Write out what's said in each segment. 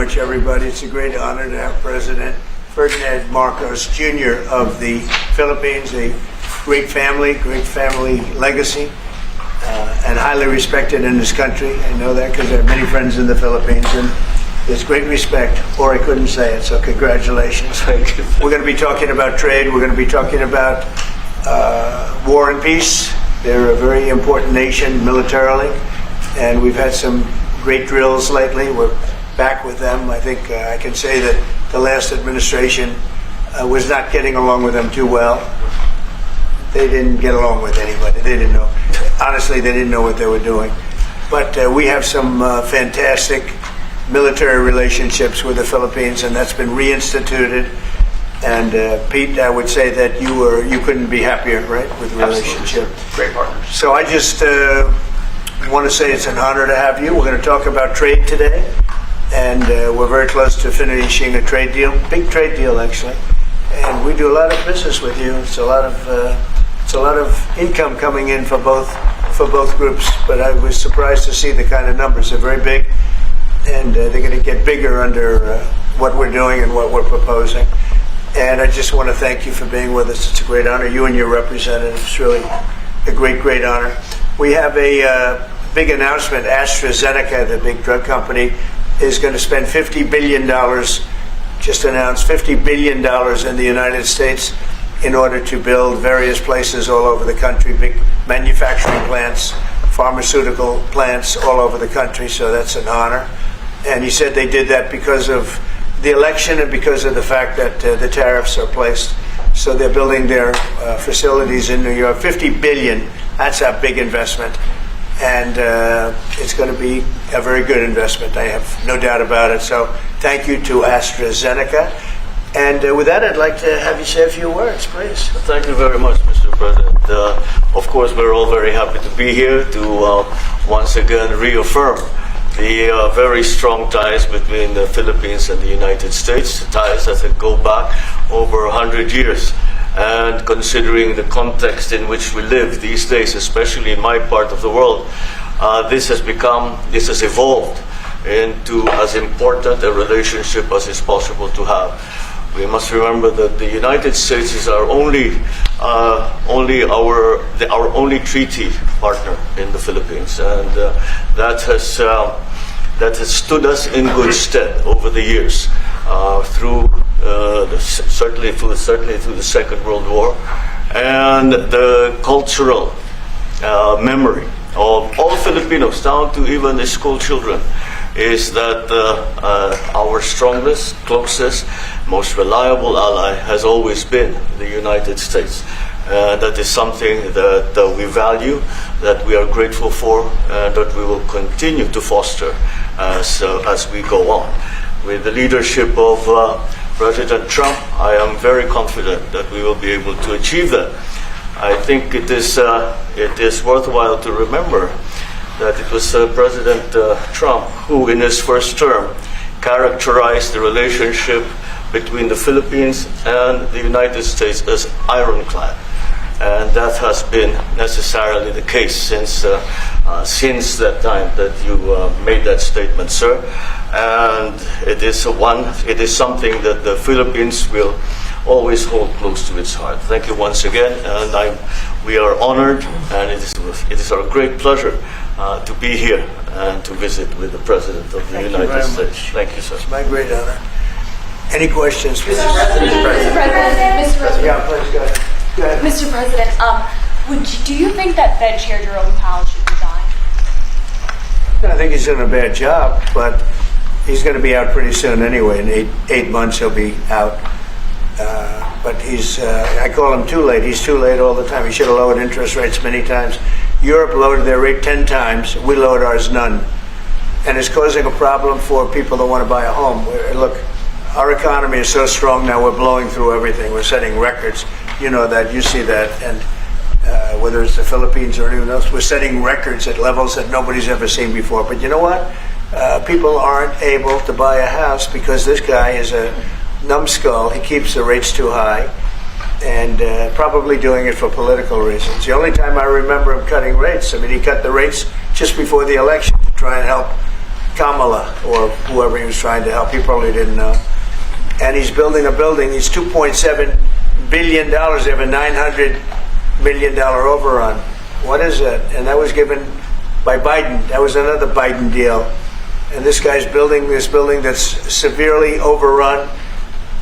much, everybody. It's a great honor to have President Ferdinand Marcos Jr. of the Philippines, a great family legacy, and highly respected in this country. I know that because I have many friends in the Philippines, and there's great respect, or I couldn't say it, so congratulations. Thank you. We're going to be talking about trade. We're going to be talking about war and peace. They're a very important nation militarily, and we've had some great drills lately. We're back with them. I think I can say that the last administration was not getting along with them too well. They didn't get along with anybody. They didn't know. Honestly, they didn't know what they were doing. But we have some fantastic military relationships with the Philippines, and that's been reinstituted. And Pete, I would say that you couldn't be happier, right, with the relationship. Absolutely. Great partners. So I just want to say it's an honor to have you. We're going to talk about trade today, and we're very close to finishing a trade deal, big trade deal actually. And we do a lot of business with you. It's a lot of income coming in for both groups. But I was surprised to see the kind of numbers. They're very big, and they're going to get bigger under what we're doing and what we're proposing. And I just want to thank you for being with us. It's a great honor. You and your representative. It's really a great honor. We have a big announcement. AstraZeneca, the big drug company, is going to spend $50 billion, just announced $50 billion in the United States in order to build various places all over the country, big manufacturing plants, pharmaceutical plants all over the country. So that's an honor. And he said they did that because of the election and because of the fact that the tariffs are placed. So they're building their facilities in New York. $50 billion, that's a big investment. And it's going to be a very good investment. I have no doubt about it. So thank you to AstraZeneca. And with that, I'd like to have you say a few words, please. Thank you very much, Mr. President. Of course, we're all very happy to be here to once again reaffirm the very strong ties between the Philippines and the United States, ties that go back over 100 years. And considering the context in which we live these days, especially in my part of the world, this has evolved into as important a relationship as is possible to have. We must remember that the United States is our only treaty partner in the Philippines, and that has stood us in good stead over the years, certainly through the Second World War, and the cultural memory of all Filipinos, down to even the school children, is that our strongest, closest, most reliable ally has always been the United States. That is something that we value, that we are grateful for, and that we will continue to foster as we go on. With the leadership of President Trump, I am very confident that we will be able to achieve that. I think it is worthwhile to remember that it was President Trump who, in his first term, characterized the relationship between the Philippines and the United States as ironclad. And that has been necessarily the case since that time that you made that statement, sir. And it is something that the Philippines will always hold close to its heart. Thank you once again, and we are honored, and it is our great pleasure to be here and to visit with the President of the United States. Thank you, sir. It's my great honor. Any questions? Mr. President. Yeah, please go ahead. Mr. President, do you think that Fed Chair Jerome Powell should resign? I think he's doing a bad job, but he's going to be out pretty soon anyway. In eight months, he'll be out. But I call him too late. He's too late all the time. He should have lowered interest rates many times. Europe lowered their rate 10 times. We lowered ours none. And it's causing a problem for people that want to buy a home. Look, our economy is so strong now, we're blowing through everything. We're setting records. You know that, you see that. And whether it's the Philippines or anyone else, we're setting records at levels that nobody's ever seen before. But you know what? People aren't able to buy a house because this guy is a numbskull. He keeps the rates too high, and probably doing it for political reasons. The only time I remember him cutting rates, he cut the rates just before the election to try and help Kamala or whoever he was trying to help. He probably didn't know. And he's building a building. He's $2.7 billion. They have a $900 million overrun. What is that? And that was given by Biden. That was another Biden deal. And this guy's building this building that's severely overrun.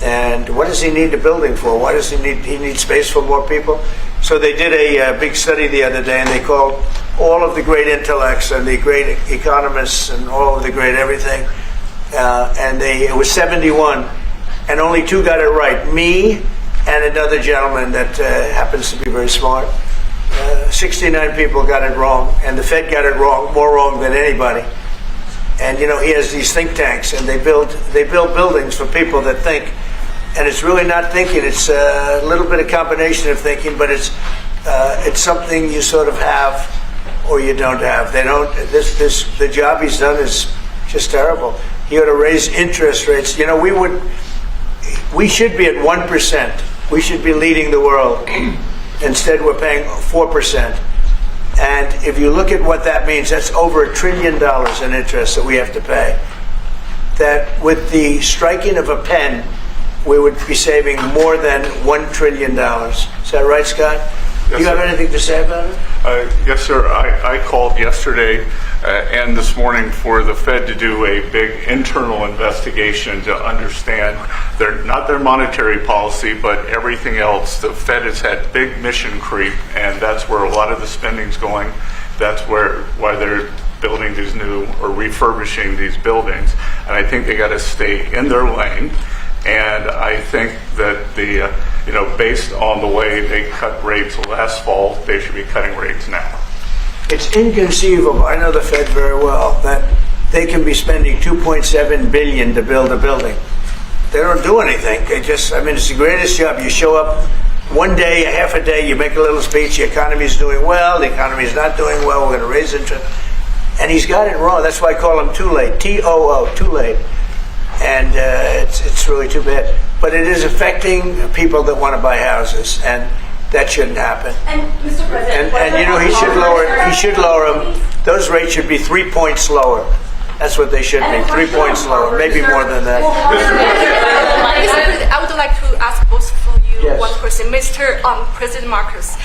And what does he need the building for? Why does he need space for more people? So they did a big study the other day, and they called all of the great intellects and the great economists and all of the great everything. And it was 71, and only 2 got it right. Me and another gentleman that happens to be very smart. 69 people got it wrong, and the Fed got it wrong, more wrong than anybody. And he has these think tanks, and they build buildings for people that think. And it's really not thinking; it's a little bit of combination of thinking, but it's something you sort of have or you don't have. They don't. The job he's done is just terrible. He ought to raise interest rates. We should be at 1%. We should be leading the world. Instead, we're paying 4%. And if you look at what that means, that's over $1 trillion in interest that we have to pay. That with the striking of a pen, we would be saving more than $1 trillion. Is that right, Scott? Yes, Do you have sir. anything to say about it? Yes, sir. I called yesterday and this morning for the Fed to do a big internal investigation to understand not their monetary policy, but everything else. The Fed has had big mission creep, and that's where a lot of the spending's going. That's why they're building these new or refurbishing these buildings. And I think they got to stay in their lane. And I think that based on the way they cut rates last fall, they should be cutting rates now. It's inconceivable. I know the Fed very well that they can be spending $2.7 billion to build a building. They don't do anything. It's the greatest job. You show up one day, a half a day, you make a little speech. The economy's doing well. The economy's not doing well. We're going to raise interest. And he's got it wrong. That's why I call him too late. T-O-O, too late. And it's really too bad. But it is affecting people that want to buy houses, and that shouldn't happen. And Mr. President, And he should lower them. Those rates should be 3 points lower. That's what they should be, 3 points lower, maybe more than that. Mr. President, I would like to ask both of you Yes. one question. Mr. President Marcos,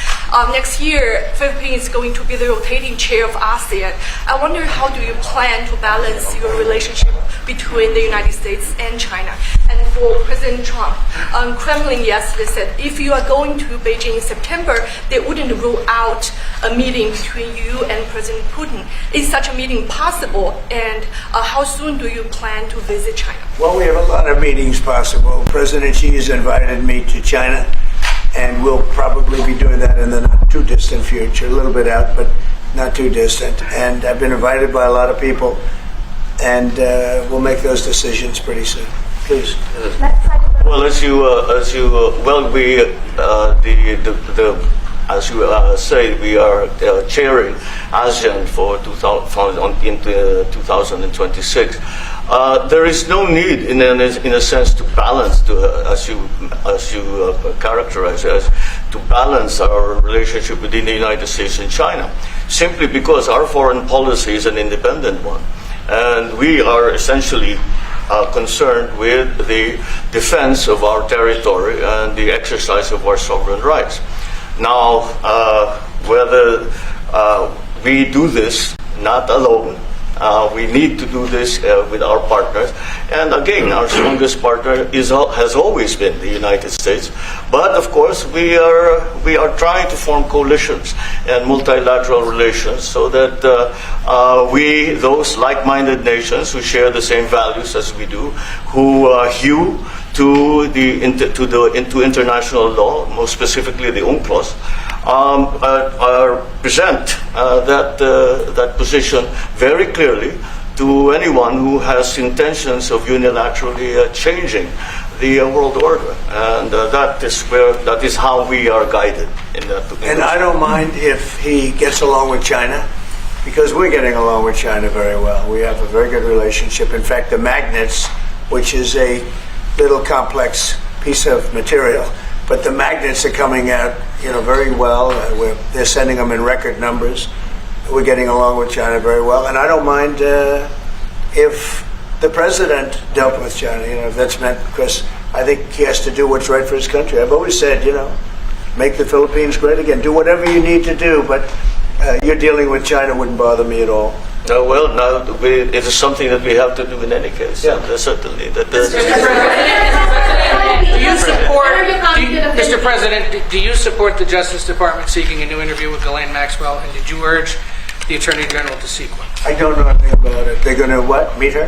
next year, Philippines is going to be the rotating chair of ASEAN. I wonder how do you plan to balance your relationship between the United States and China? And for President Trump, Kremlin yesterday said if you are going to Beijing in September, they wouldn't rule out a meeting between you and President Putin. Is such a meeting possible? And how soon do you plan to visit China? Well, we have a lot of meetings possible. President Xi has invited me to China, and we'll probably be doing that in the not too distant future, a little bit out, but not too distant. And I've been invited by a lot of people, and we'll make those decisions pretty soon. Please. Well, as you say, we are chairing ASEAN for 2026. There is no need, in a sense, to balance, as you characterize as, to balance our relationship within the United States and China, simply because our foreign policy is an independent one, and we are essentially concerned with the defense of our territory and the exercise of our sovereign rights. Now, whether we do this not alone, we need to do this with our partners. And again, our strongest partner has always been the United States. But of course, we are trying to form coalitions and multilateral relations so that those like-minded nations who share the same values as we do, who hew to international law, most specifically the UNCLOS, present that position very clearly to anyone who has intentions of unilaterally changing the world order, and that is how we are guided in that. And I don't mind if he gets along with China, because we're getting along with China very well. We have a very good relationship. In fact, the magnets, which is a little complex piece of material, but the magnets are coming out, very well. They're sending them in record numbers. We're getting along with China very well, and I don't mind if the president dealt with China, if that's meant, because I think he has to do what's right for his country. I've always said, make the Philippines great again. Do whatever you need to do, but you're dealing with China wouldn't bother me at all. It is something that we have to do in any case. Yeah. And certainly. Mr. President, do you support the Justice Department seeking a new interview with Ghislaine Maxwell, and did you urge the Attorney General to seek one? I don't know anything about it. They're going to what? Meet her?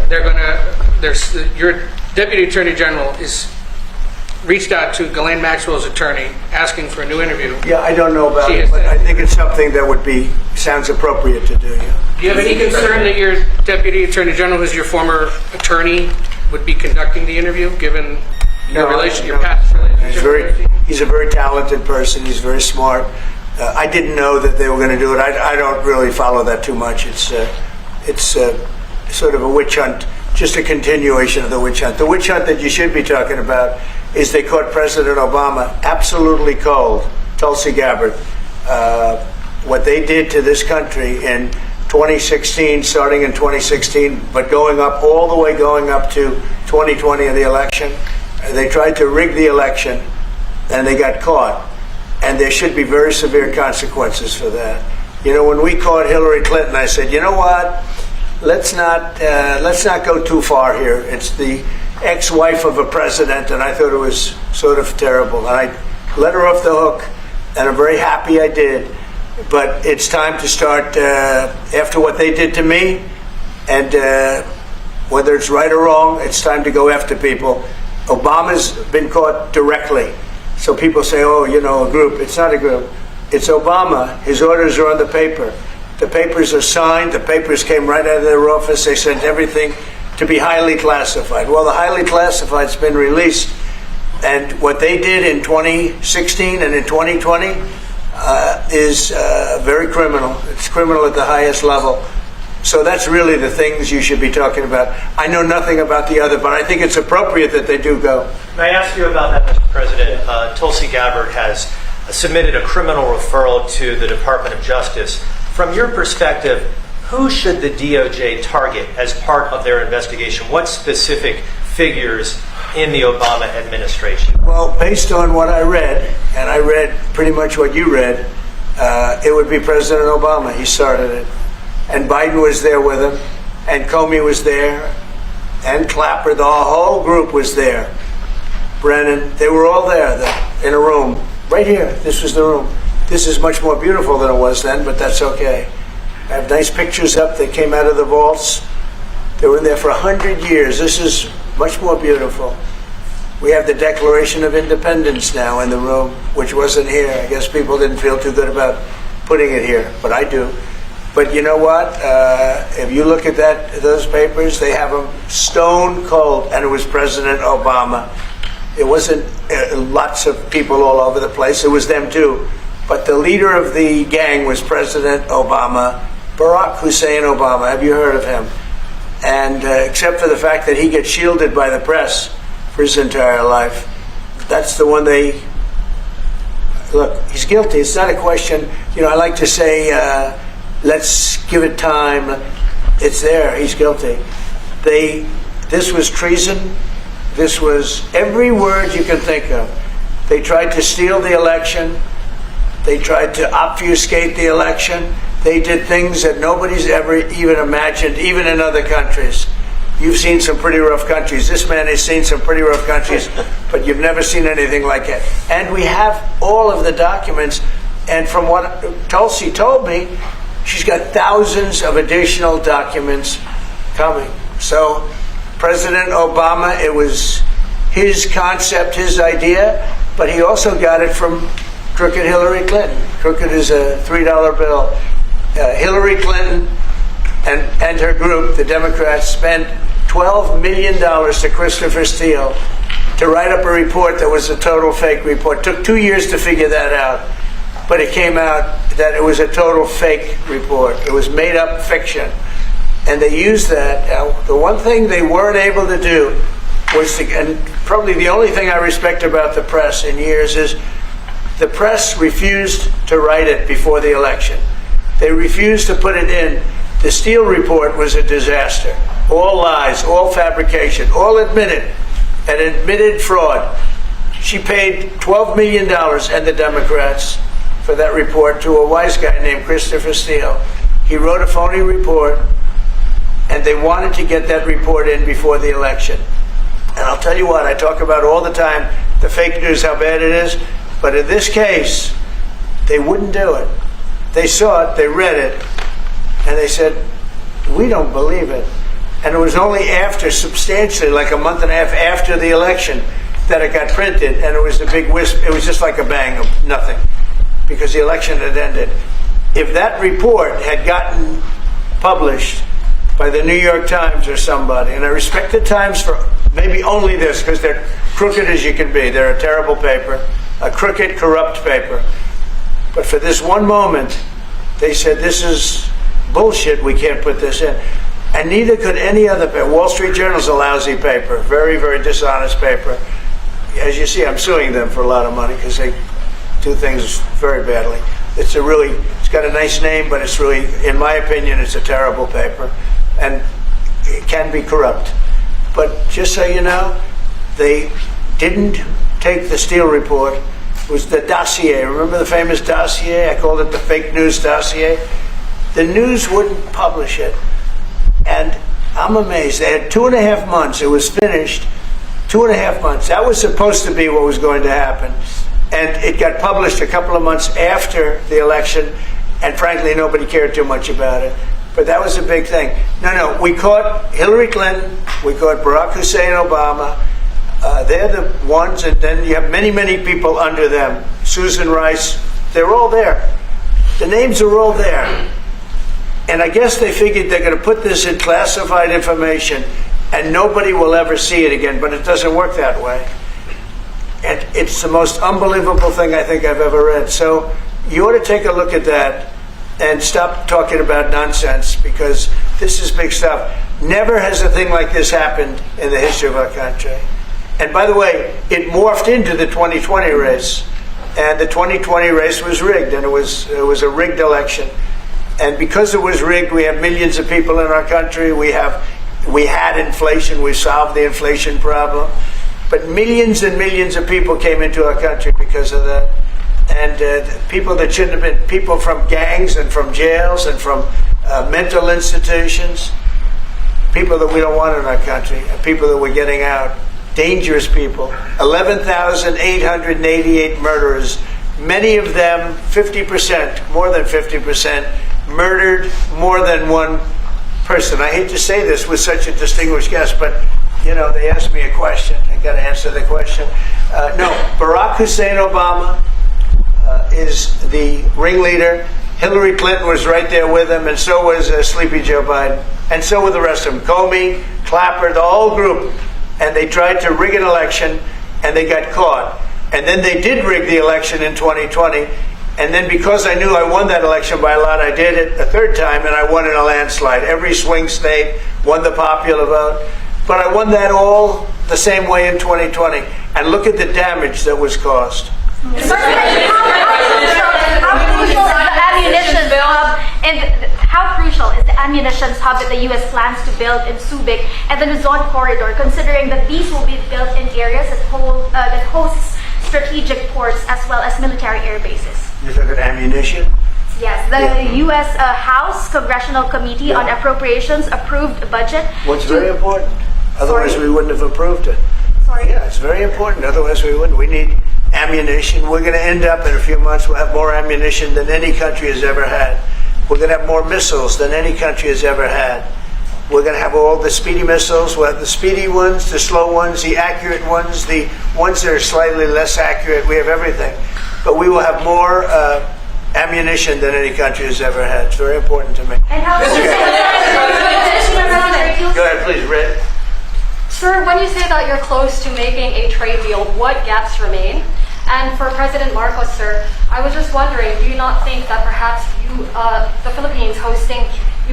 Your Deputy Attorney General is reached out to Ghislaine Maxwell's attorney asking for a new interview. Yeah, I don't know about it, but I think it's something that sounds appropriate to do. Yeah. Do you have any concern that your Deputy Attorney General, who's your former attorney, would be conducting the interview, given your past relationship? He's a very talented person. He's very smart. I didn't know that they were going to do it. I don't really follow that too much. It's sort of a witch hunt, just a continuation of the witch hunt. The witch hunt that you should be talking about is they caught President Obama absolutely cold, Tulsi Gabbard. What they did to this country in 2016, starting in 2016, but going up to 2020 in the election. They tried to rig the election, and they got caught. And there should be very severe consequences for that. When we caught Hillary Clinton, I said, you know what? Let's not go too far here. It's the ex-wife of a president, and I thought it was sort of terrible. And I let her off the hook, and I'm very happy I did. But it's time to start, after what they did to me, and whether it's right or wrong, it's time to go after people. Obama's been caught directly. So people say, a group. It's not a group. It's Obama. His orders are on the paper. The papers are signed. The papers came right out of their office. They sent everything to be highly classified. Well, the highly classified's been released. And what they did in 2016 and in 2020 is very criminal. It's criminal at the highest level. So that's really the things you should be talking about. I know nothing about the other, but I think it's appropriate that they do go. May I ask you about that, Mr. President? Tulsi Gabbard has submitted a criminal referral to the Department of Justice. From your perspective, who should the DOJ target as part of their investigation? What specific figures in the Obama administration? Well, based on what I read, and I read pretty much what you read, it would be President Obama. He started it. And Biden was there with him, and Comey was there, and Clapper. The whole group was there. Brennan, they were all there in a room. Right here, this was the room. This is much more beautiful than it was then, but that's okay. I have nice pictures up that came out of the vaults. They were in there for 100 years. This is much more beautiful. We have the Declaration of Independence now in the room, which wasn't here. I guess people didn't feel too good about putting it here, but I do. But you know what? If you look at those papers, they have them stone cold, and it was President Obama. It wasn't lots of people all over the place. It was them too. But the leader of the gang was President Obama, Barack Hussein Obama. Have you heard of him? And except for the fact that he gets shielded by the press for his entire life, that's the one they... Look, he's guilty. It's not a question. I like to say... let's give it time. It's there. He's guilty. This was treason. This was every word you can think of. They tried to steal the election. They tried to obfuscate the election. They did things that nobody's ever even imagined, even in other countries. You've seen some pretty rough countries. This man has seen some pretty rough countries, but you've never seen anything like it. And we have all of the documents. And from what Tulsi told me, she's got thousands of additional documents coming. So President Obama, it was his concept, his idea, but he also got it from crooked Hillary Clinton. Crooked is a $3 bill. Hillary Clinton and her group, the Democrats, spent $12 million to Christopher Steele to write up a report that was a total fake report. Took 2 years to figure that out. But it came out that it was a total fake report. It was made up fiction. And they used that. The one thing they weren't able to do was and probably the only thing I respect about the press in years is the press refused to write it before the election. They refused to put it in. The Steele report was a disaster. All lies, all fabrication, all admitted, and admitted fraud. She paid $12 million and the Democrats for that report to a wise guy named Christopher Steele. He wrote a phony report, and they wanted to get that report in before the election. And I'll tell you what, I talk about all the time, the fake news, how bad it is. But in this case, they wouldn't do it. They saw it, they read it, and they said, we don't believe it. And it was only after, substantially, like a month and a half after the election, that it got printed, and it was a big wisp. It was just like a bang of nothing, because the election had ended. If that report had gotten published by the New York Times or somebody, and I respect the Times for maybe only this, because they're crooked as you can be. They're a terrible paper, a crooked, corrupt paper. But for this one moment, they said, this is bullshit, we can't put this in. And neither could any other paper. Wall Street Journal's a lousy paper, very, very dishonest paper. As you see, I'm suing them for a lot of money because they do things very badly. It's got a nice name, but it's really, in my opinion, it's a terrible paper. And it can be corrupt. But just so you know, they didn't take the Steele report. It was the dossier. Remember the famous dossier? I called it the fake news dossier. The news wouldn't publish it. And I'm amazed. They had 2.5 months. It was finished. 2.5 months. That was supposed to be what was going to happen. And it got published a couple of months after the election. And frankly, nobody cared too much about it. But that was a big thing. No, we caught Hillary Clinton. We caught Barack Hussein Obama. They're the ones. And then you have many, many people under them. Susan Rice. They're all there. The names are all there. And I guess they figured they're going to put this in classified information and nobody will ever see it again, but it doesn't work that way. And it's the most unbelievable thing I think I've ever read. So you ought to take a look at that and stop talking about nonsense, because this is big stuff. Never has a thing like this happened in the history of our country. And by the way, it morphed into the 2020 race. And the 2020 race was rigged, and it was a rigged election. And because it was rigged, we have millions of people in our country. We had inflation. We solved the inflation problem. But millions and millions of people came into our country because of that. And people that shouldn't have been, people from gangs and from jails and from mental institutions, people that we don't want in our country, people that we're getting out, dangerous people. 11,888 murderers, many of them 50%, more than 50%, murdered more than one person. I hate to say this with such a distinguished guest, but you know, they asked me a question. I got to answer the question. No, Barack Hussein Obama is the ringleader. Hillary Clinton was right there with him, and so was Sleepy Joe Biden, and so were the rest of them. Comey, Clapper, the whole group. And they tried to rig an election, and they got caught. And then they did rig the election in 2020. And then because I knew I won that election by a lot, I did it a third time, and I won in a landslide. Every swing state won the popular vote. But I won that all the same way in 2020. And look at the damage that was caused. How crucial is the ammunition hub, and how crucial is the ammunition hub that the U.S. plans to build in Subic and the Luzon corridor, considering that these will be built in areas that hosts strategic ports as well as military air bases? You're talking ammunition? Yes, the U.S. House Congressional Committee on Appropriations approved a budget. What's very important. Otherwise, we wouldn't have approved it. Sorry? Yeah, it's very important. Otherwise, we wouldn't. We need ammunition. We're going to end up in a few months, we'll have more ammunition than any country has ever had. We're going to have more missiles than any country has ever had. We're going to have all the speedy missiles. We'll have the speedy ones, the slow ones, the accurate ones, the ones that are slightly less accurate. We have everything. But we will have more ammunition than any country has ever had. It's very important to me. And how Go ahead, please, Red. Sir, when you say that you're close to making a trade deal, what gaps remain? And for President Marcos, sir, I was just wondering, do you not think that perhaps the Philippines hosting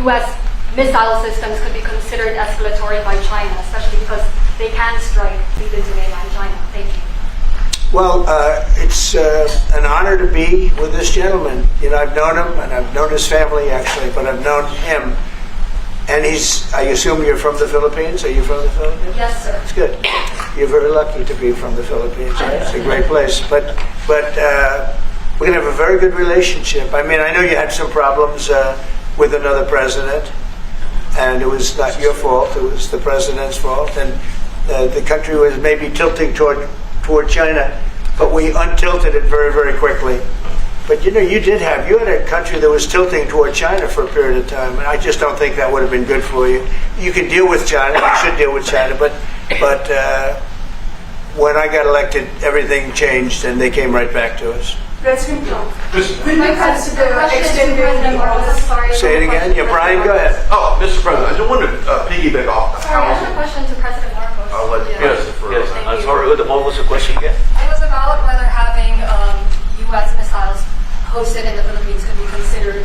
U.S. missile systems could be considered escalatory by China, especially because they can strike deep into mainland China? Thank you. Well, it's an honor to be with this gentleman. You know, I've known him, and I've known his family, actually, but I've known him And I assume you're from the Philippines? Are you from the Philippines? Yes, sir. That's good. You're very lucky to be from the Philippines. Right? It's a great place. But we're going to have a very good relationship. I mean, I know you had some problems with another president, and it was not your fault. It was the president's fault. And the country was maybe tilting toward China, but we untilted it very, very quickly. But you had a country that was tilting toward China for a period of time, and I just don't think that would have been good for you. You can deal with China, you should deal with China, but when I got elected, everything changed, and they came right back to us. President Trump, could you consider extending Say it again? Yeah, Brian, go ahead. Oh, Mr. President, I just wanted to piggyback off the Sorry, I have a housing. question to President Marcos. I'll let you Yes, answer yes. first. I'm sorry, what was the question again? It was about whether having U.S. missiles hosted in the Philippines could be considered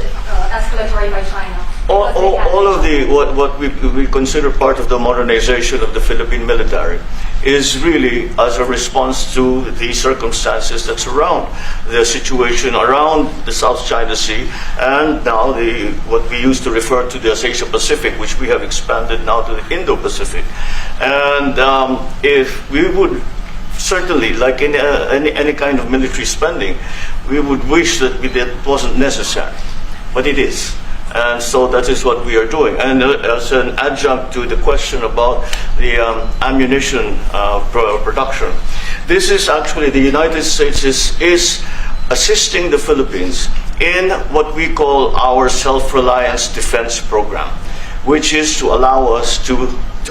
escalatory by China. All of what we consider part of the modernization of the Philippine military is really as a response to the circumstances that surround the situation around the South China Sea, and now what we used to refer to as Asia Pacific, which we have expanded now to the Indo-Pacific. And if we would certainly, like in any kind of military spending, we would wish that it wasn't necessary, but it is. And so that is what we are doing. And as an adjunct to the question about the ammunition production, this is actually, the United States is assisting the Philippines in what we call our self-reliance defense program, which is to allow us to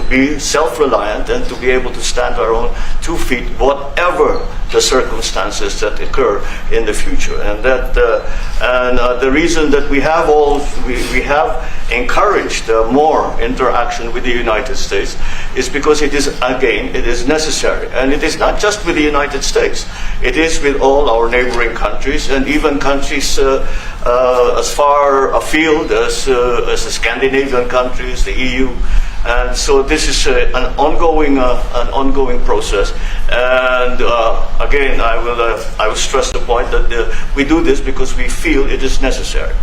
be self-reliant and to be able to stand our own 2 feet, whatever the circumstances that occur in the future. And the reason that we have encouraged more interaction with the United States is because it is necessary. And it is not just with the United States. It is with all our neighboring countries, and even countries as far afield as the Scandinavian countries, the EU. And so this is an ongoing process. And again, I will stress the point that we do this because we feel it is necessary.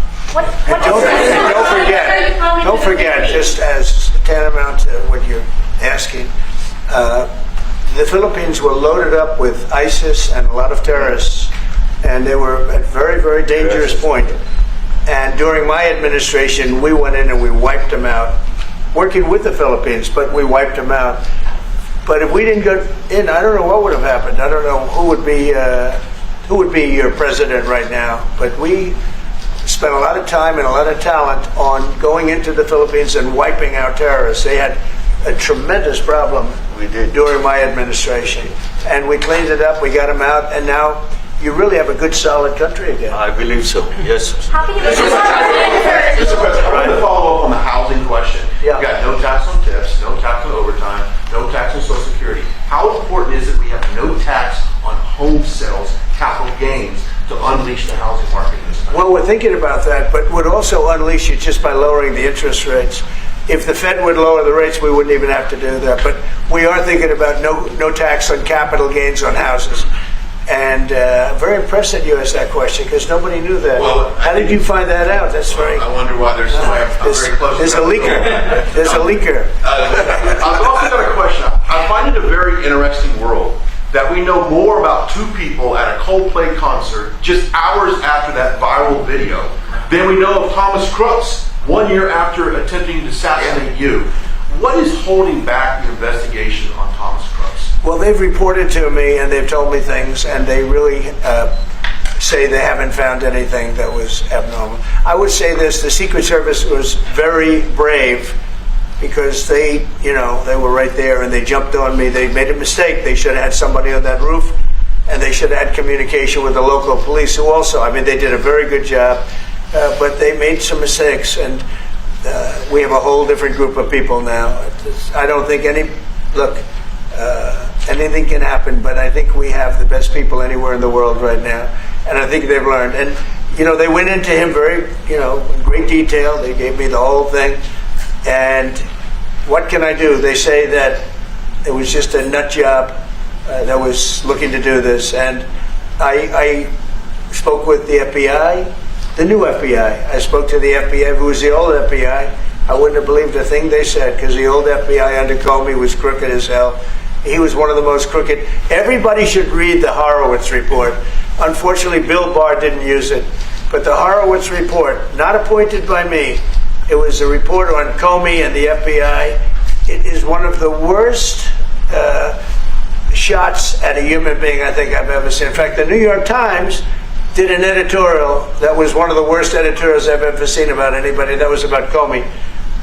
Don't forget, just as tantamount to what you're asking, the Philippines were loaded up with ISIS and a lot of terrorists, and they were at a very, very dangerous point. And during my administration, we went in and we wiped them out, working with the Philippines, but we wiped them out. But if we didn't go in, I don't know what would have happened. I don't know who would be your president right now. But we spent a lot of time and a lot of talent on going into the Philippines and wiping out terrorists. They had a tremendous problem during my administration, and we cleaned it up. We got them out, and now you really have a good, solid country again. I believe so. Yes. Mr. President, I want to follow up on the housing question. Yeah. You've got no tax on tips, no tax on overtime, no tax on Social Security. How important is it we have no tax on home sales, capital gains, to unleash the housing market in this country? Well, we're thinking about that, but would also unleash it just by lowering the interest rates. If the Fed would lower the rates, we wouldn't even have to do that. But we are thinking about no tax on capital gains on houses. And very impressed that you asked that question, because nobody knew that. Well, how did you find that out? That's very. I wonder why there's so I'm very close. There's a leaker. There's a leaker. I've also got a question. I find it a very interesting world that we know more about 2 people at a Coldplay concert just hours after that viral video than we know of Thomas Crooks 1 year after attempting to assassinate you. What is holding back the investigation on Thomas Crooks? Well, they've reported to me and they've told me things, and they really say they haven't found anything that was abnormal. I would say this: the Secret Service was very brave, because they were right there and they jumped on me. They made a mistake. They should have had somebody on that roof, and they should have had communication with the local police, who also, they did a very good job, but they made some mistakes, and we have a whole different group of people now. I don't think anything can happen, but I think we have the best people anywhere in the world right now, and I think they've learned. And they went into him very, in great detail. They gave me the whole thing, and what can I do? They say that it was just a nut job that was looking to do this, and I spoke with the FBI, the new FBI. I spoke to the FBI, who was the old FBI, I wouldn't have believed a thing they said, because the old FBI under Comey was crooked as hell. He was one of the most crooked. Everybody should read the Horowitz report. Unfortunately, Bill Barr didn't use it. But the Horowitz report, not appointed by me, it was a report on Comey and the FBI. It is one of the worst shots at a human being I think I've ever seen. In fact, the New York Times did an editorial that was one of the worst editorials I've ever seen about anybody. That was about Comey.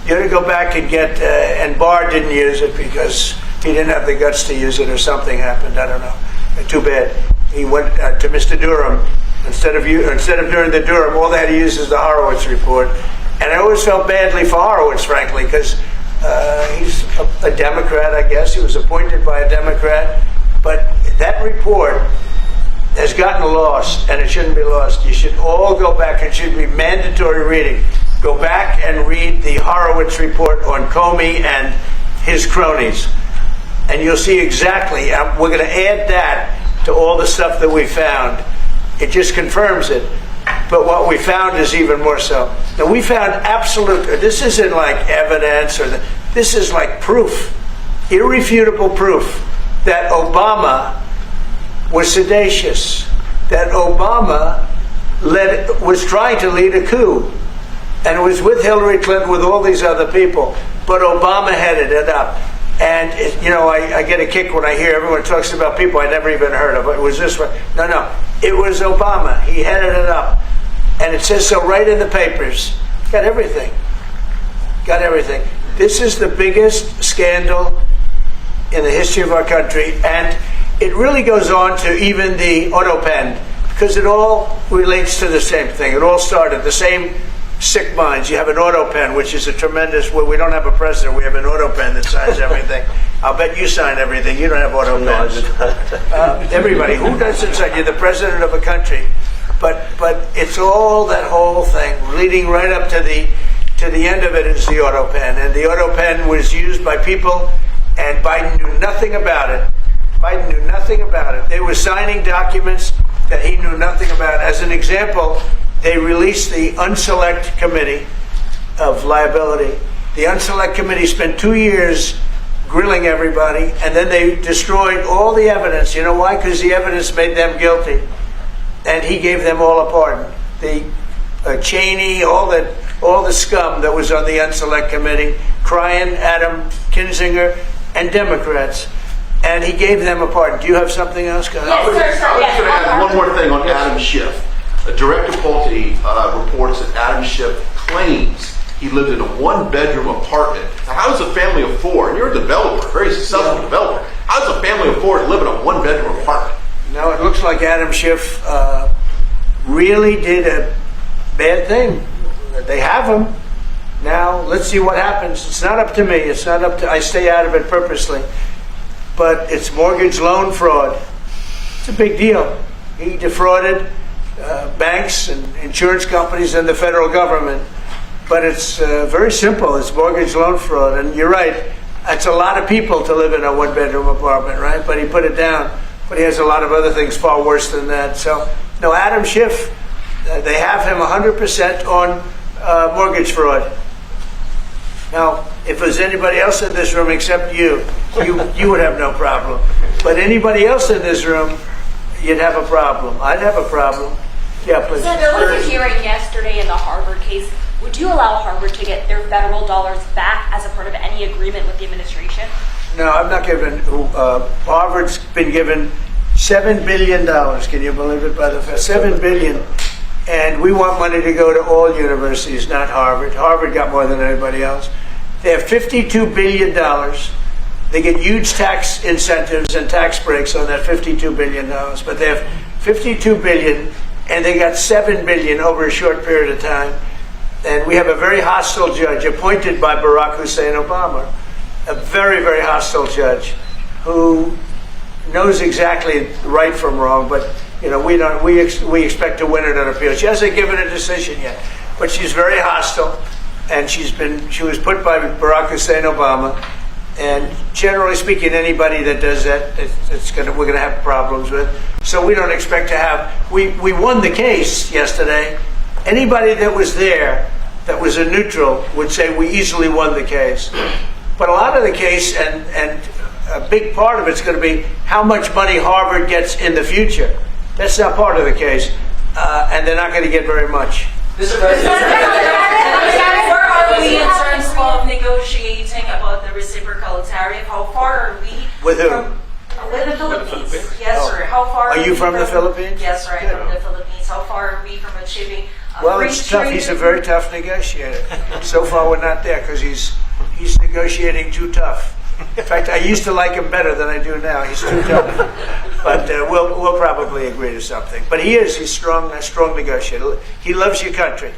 You ought to go back and get, and Barr didn't use it because he didn't have the guts to use it, or something happened. I don't know. Too bad. He went to Mr. Durham. Instead of doing the Durham, all they had to use is the Horowitz report. And I always felt badly for Horowitz, frankly, because he's a Democrat, I guess. He was appointed by a Democrat. But that report has gotten lost, and it shouldn't be lost. You should all go back. It should be mandatory reading. Go back and read the Horowitz report on Comey and his cronies. And you'll see exactly, we're going to add that to all the stuff that we found. It just confirms it. But what we found is even more so. Now, we found absolute, this isn't like evidence, this is like proof, irrefutable proof that Obama was seditious, that Obama was trying to lead a coup, and was with Hillary Clinton, with all these other people, but Obama headed it up. And, I get a kick when I hear everyone talks about people I never even heard of. It was this one. No, it was Obama. He headed it up. And it says so right in the papers. Got everything. This is the biggest scandal in the history of our country. And it really goes on to even the auto pen, because it all relates to the same thing. It all started the same sick minds. You have an auto pen, which is a tremendous, well, we don't have a president, we have an auto pen that signs everything. I'll bet you sign everything. You don't have auto pens. Everybody, who doesn't sign? You're the president of a country. But it's all that whole thing, leading right up to the end of it is the auto pen. And the auto pen was used by people, and Biden knew nothing about it. They were signing documents that he knew nothing about. As an example, they released the Unselect Committee of Liability. The Unselect Committee spent 2 years grilling everybody, and then they destroyed all the evidence. You know why? Because the evidence made them guilty. And he gave them all a pardon. The Cheney, all the scum that was on the Unselect Committee, Cryan, Adam Kinzinger, and Democrats. And he gave them a pardon. Do you have something else, guys? I was just going to add one more thing on Adam Schiff. Director Pulte reports that Adam Schiff claims he lived in a one-bedroom apartment. Now, how does a family of four, and you're a developer, very successful developer, how does a family of four live in a one-bedroom apartment? No, it looks like Adam Schiff really did a bad thing. They have him. Now, let's see what happens. It's not up to me. I stay out of it purposely. But it's mortgage loan fraud. It's a big deal. He defrauded banks and insurance companies and the federal government. But it's very simple. It's mortgage loan fraud. And you're right. It's a lot of people to live in a one-bedroom apartment, right? But he put it down. But he has a lot of other things far worse than that. So, no, Adam Schiff, they have him 100% on mortgage fraud. Now, if there's anybody else in this room except you would have no problem. But anybody else in this room, you'd have a problem. I'd have a problem. Yeah, please. So there was a hearing yesterday in the Harvard case. Would you allow Harvard to get their federal dollars back as a part of any agreement with the administration? No, I'm not giving. Harvard's been given $7 billion. Can you believe it? By the $7 billion. And we want money to go to all universities, not Harvard. Harvard got more than anybody else. They have $52 billion. They get huge tax incentives and tax breaks on that $52 billion. But they have $52 billion, and they got $7 billion over a short period of time. And we have a very hostile judge appointed by Barack Hussein Obama, a very, very hostile judge who knows exactly right from wrong. But we expect to win it on appeal. She hasn't given a decision yet, but she's very hostile. And she was put by Barack Hussein Obama, and generally speaking, anybody that does that, we're going to have problems with. So we don't expect to have. We won the case yesterday. Anybody that was there that was a neutral would say we easily won the case. But a lot of the case, and a big part of it's going to be how much money Harvard gets in the future. That's not part of the case, and they're not going to get very much. Mr. President, where are we in terms of negotiating about the reciprocal tariff? How far are we? With who? With the Philippines. Yes, sir. How far Are you from the Philippines? Yes, sir. I'm Good. from the Philippines. How far are we from achieving Well, free it's tough. trade He's a very tough negotiator. So far, we're not there because he's negotiating too tough. In fact, I used to like him better than I do now. He's too tough. But we'll probably agree to something. But he's strong, a strong negotiator. He loves your country.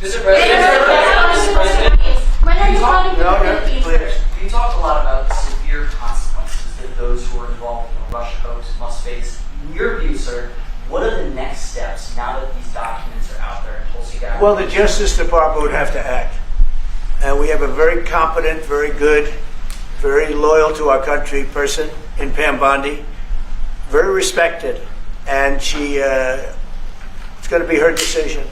Mr. President, When are you calling No, the no, Philippines? please. You talked a lot about the severe consequences that those who are involved in the Russia hoax must face. In your view, sir, what are the next steps now that these documents are out there? Tulsi Gabbard? Well, the Justice Department would have to act. And we have a very competent, very good, very loyal to our country person in Pam Bondi, very respected. And it's going to be her decision.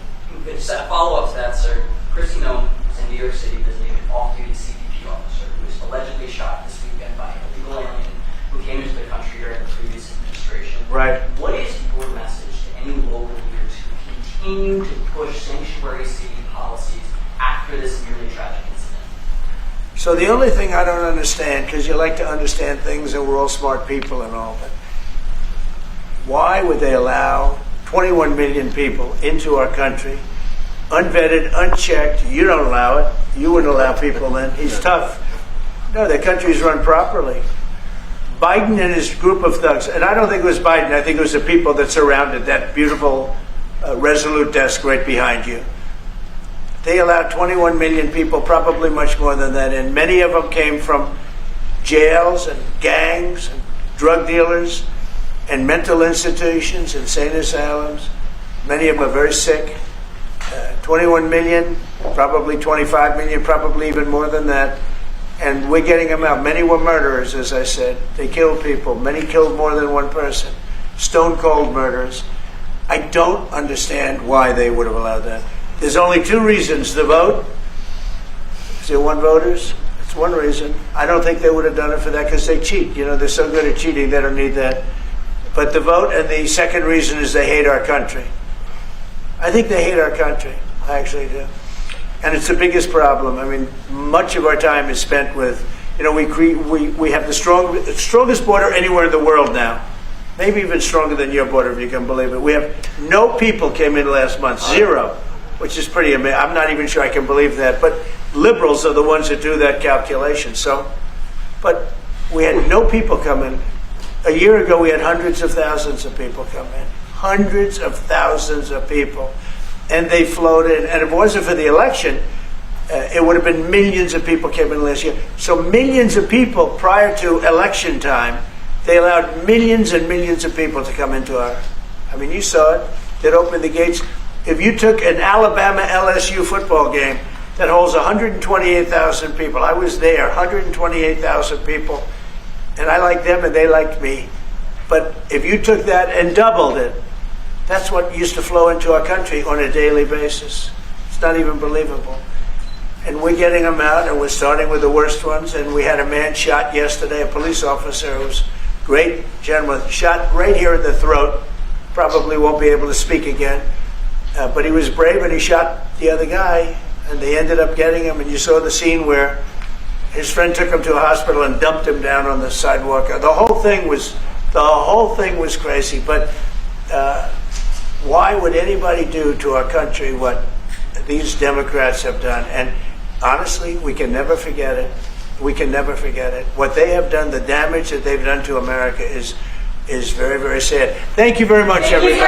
Just a follow-up to that, sir. Christy Nome is in New York City visiting an off-duty CBP officer who was allegedly shot this weekend by an illegal alien who came into the country during the previous administration. Right. What is your message to any local leaders who continue to push sanctuary city policies after this nearly tragic incident? So the only thing I don't understand, because you like to understand things and we're all smart people and all, but why would they allow 21 million people into our country, unvetted, unchecked? You don't allow it. You wouldn't allow people in. He's tough. No, the country's run properly. Biden and his group of thugs, and I don't think it was Biden, I think it was the people that surrounded that beautiful Resolute desk right behind you. They allowed 21 million people, probably much more than that, and many of them came from jails and gangs and drug dealers and mental institutions, insane asylums. Many of them are very sick. 21 million, probably 25 million, probably even more than that. And we're getting them out. Many were murderers, as I said. They killed people. Many killed more than one person. Stone cold murders. I don't understand why they would have allowed that. There's only two reasons. The vote. Is there one voters? It's one reason. I don't think they would have done it for that because they cheat. You know, they're so good at cheating, they don't need that. But the vote, and the second reason is they hate our country. I think they hate our country. I actually do. And it's the biggest problem. I mean, much of our time is spent with, you know, we have the strongest border anywhere in the world now. Maybe even stronger than your border, if you can believe it. We have no people came in last month, zero, which is pretty amazing. I'm not even sure I can believe that. But liberals are the ones that do that calculation. So, but we had no people come in. A year ago, we had hundreds of thousands of people come in. Hundreds of thousands of people. And they flowed in. And if it wasn't for the election, it would have been millions of people came in last year. So millions of people prior to election time, they allowed millions and millions of people to come into our, I mean, you saw it. They'd open the gates. If you took an Alabama-LSU football game that holds 128,000 people, I was there, 128,000 people, and I liked them and they liked me. But if you took that and doubled it, that's what used to flow into our country on a daily basis. It's not even believable. And we're getting them out, and we're starting with the worst ones. And we had a man shot yesterday, a police officer who was a great gentleman, shot right here in the throat. Probably won't be able to speak again. But he was brave, and he shot the other guy, and they ended up getting him. And you saw the scene where his friend took him to a hospital and dumped him down on the sidewalk. The whole thing was crazy. But why would anybody do to our country what these Democrats have done? And honestly, we can never forget it. We can never forget it. What they have done, the damage that they've done to America is very, very sad. Thank you very much, everybody.